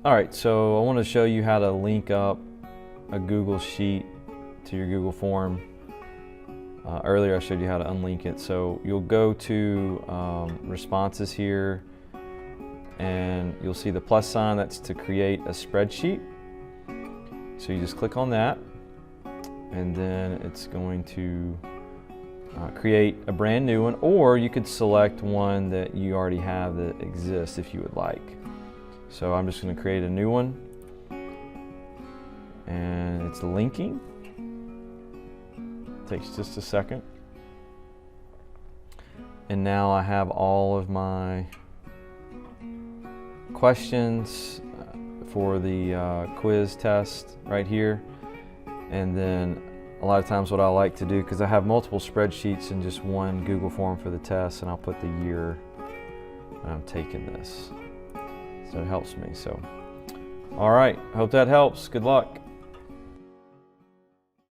All right, so I want to show you how to link up a Google Sheet to your Google form. Earlier I showed you how to unlink it. So you'll go to responses here, and you'll see the plus sign. That's to create a spreadsheet. So you just click on that, and then it's going to create a brand new one, or you could select one that you already have that exists if you would like. So I'm just going to create a new one, and it's linking. Takes just a second. And now I have all of my questions for the quiz test right here. And then a lot of times what I like to do, because I have multiple spreadsheets in just one Google form for the test, and I'll put the year that I'm taking this. So it helps me. So, all right, hope that helps. Good luck.